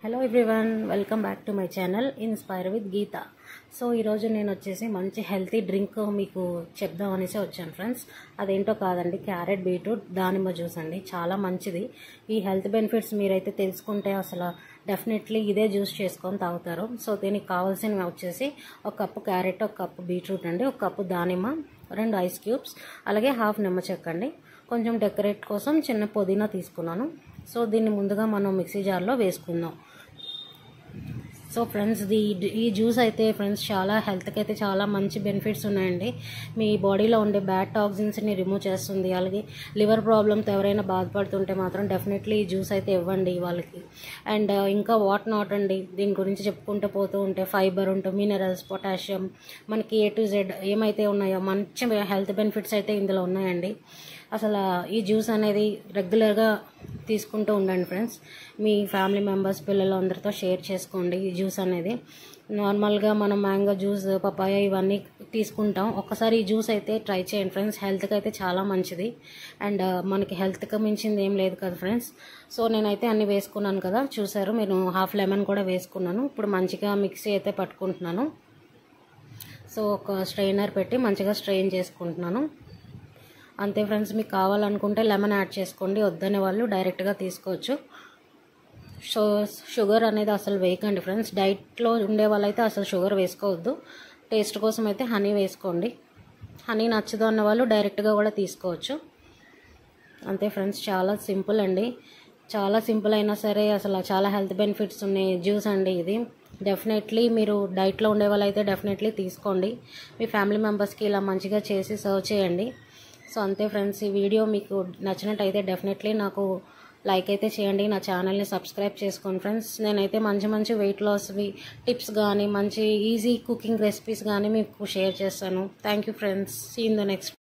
Hello everyone, welcome back to my channel inspire with Geeta. So ఈరోజు నేను వచ్చేసి మంచి హెల్తీ డ్రింక్ మీకు చెప్దామనేసి వచ్చాను ఫ్రెండ్స్. అదేంటో కాదండి, క్యారెట్ బీట్రూట్ దానిమ్మ జ్యూస్ అండి. చాలా మంచిది. ఈ హెల్త్ బెనిఫిట్స్ మీరైతే తెలుసుకుంటే అసలు డెఫినెట్లీ ఇదే జ్యూస్ చేసుకొని తాగుతారు. సో దీనికి కావాల్సినవి వచ్చేసి ఒక కప్పు క్యారెట్, ఒక కప్పు బీట్రూట్ అండి, ఒక కప్పు దానిమ్మ, 2 ఐస్ క్యూబ్స్, అలాగే హాఫ్ నిమ్మ చెక్క అండి. కొంచెం డెకరేట్ కోసం చిన్న పుదీనా తీసుకున్నాను. సో దీన్ని ముందుగా మనం మిక్సీ జార్లో వేసుకుందాం. సో ఫ్రెండ్స్, ఈ జ్యూస్ అయితే ఫ్రెండ్స్ చాలా హెల్త్కి అయితే చాలా మంచి బెనిఫిట్స్ ఉన్నాయండి. మీ బాడీలో ఉండే బ్యాడ్ టాక్సిన్స్ని రిమూవ్ చేస్తుంది. అలాగే లివర్ ప్రాబ్లమ్తో ఎవరైనా బాధపడుతుంటే మాత్రం డెఫినెట్లీ ఈ జ్యూస్ అయితే ఇవ్వండి వాళ్ళకి. అండ్ ఇంకా వాట్ నాట్ అండి, దీని గురించి చెప్పుకుంటూ పోతూ ఉంటే ఫైబర్ ఉంటుంది, మినరల్స్, పొటాషియం, మనకి A to Z ఏమైతే ఉన్నాయో మంచి హెల్త్ బెనిఫిట్స్ అయితే ఇందులో ఉన్నాయండి. అసలు ఈ జ్యూస్ అనేది రెగ్యులర్గా తీసుకుంటూ ఉండండి ఫ్రెండ్స్. మీ ఫ్యామిలీ మెంబర్స్, పిల్లలు అందరితో షేర్ చేసుకోండి ఈ జ్యూస్ అనేది. నార్మల్గా మనం మ్యాంగో జ్యూస్, పపాయ ఇవన్నీ తీసుకుంటాం. ఒక్కసారి ఈ జ్యూస్ అయితే ట్రై చేయండి ఫ్రెండ్స్. హెల్త్కి అయితే చాలా మంచిది. అండ్ మనకి హెల్త్కి మించింది ఏం లేదు కదా ఫ్రెండ్స్. సో నేనైతే అన్నీ వేసుకున్నాను కదా, చూసారు మీరు. హాఫ్ లెమన్ కూడా వేసుకున్నాను. ఇప్పుడు మంచిగా మిక్సీ అయితే పట్టుకుంటున్నాను. సో ఒక స్ట్రెయినర్ పెట్టి మంచిగా స్ట్రెయిన్ చేసుకుంటున్నాను. అంతే ఫ్రెండ్స్. మీకు కావాలనుకుంటే లెమన్ యాడ్ చేసుకోండి, వద్దనే వాళ్ళు డైరెక్ట్గా తీసుకోవచ్చు. సో షుగర్ అనేది అసలు వేయకండి ఫ్రెండ్స్. డైట్లో ఉండే వాళ్ళైతే అసలు షుగర్ వేసుకోవద్దు. టేస్ట్ కోసం అయితే హనీ వేసుకోండి. హనీ నచ్చదు అన్న వాళ్ళు డైరెక్ట్గా కూడా తీసుకోవచ్చు. అంతే ఫ్రెండ్స్, చాలా సింపుల్ అండి. చాలా సింపుల్ అయినా సరే అసలు చాలా హెల్త్ బెనిఫిట్స్ ఉన్నాయి జ్యూస్ అండి ఇది. డెఫినెట్లీ మీరు డైట్లో ఉండే వాళ్ళైతే డెఫినెట్లీ తీసుకోండి. మీ ఫ్యామిలీ మెంబర్స్కి ఇలా మంచిగా చేసి సర్వ్ చేయండి. సో అంతే ఫ్రెండ్స్, ఈ వీడియో మీకు నచ్చినట్టయితే డెఫినెట్లీ నాకు లైక్ అయితే చేయండి. నా ఛానల్ని సబ్స్క్రైబ్ చేసుకోండి ఫ్రెండ్స్. నేనైతే మంచి మంచి వెయిట్ లాస్వి టిప్స్ కానీ మంచి ఈజీ కుకింగ్ రెసిపీస్ కానీ మీకు షేర్ చేస్తాను. Thank you friends. See in the next.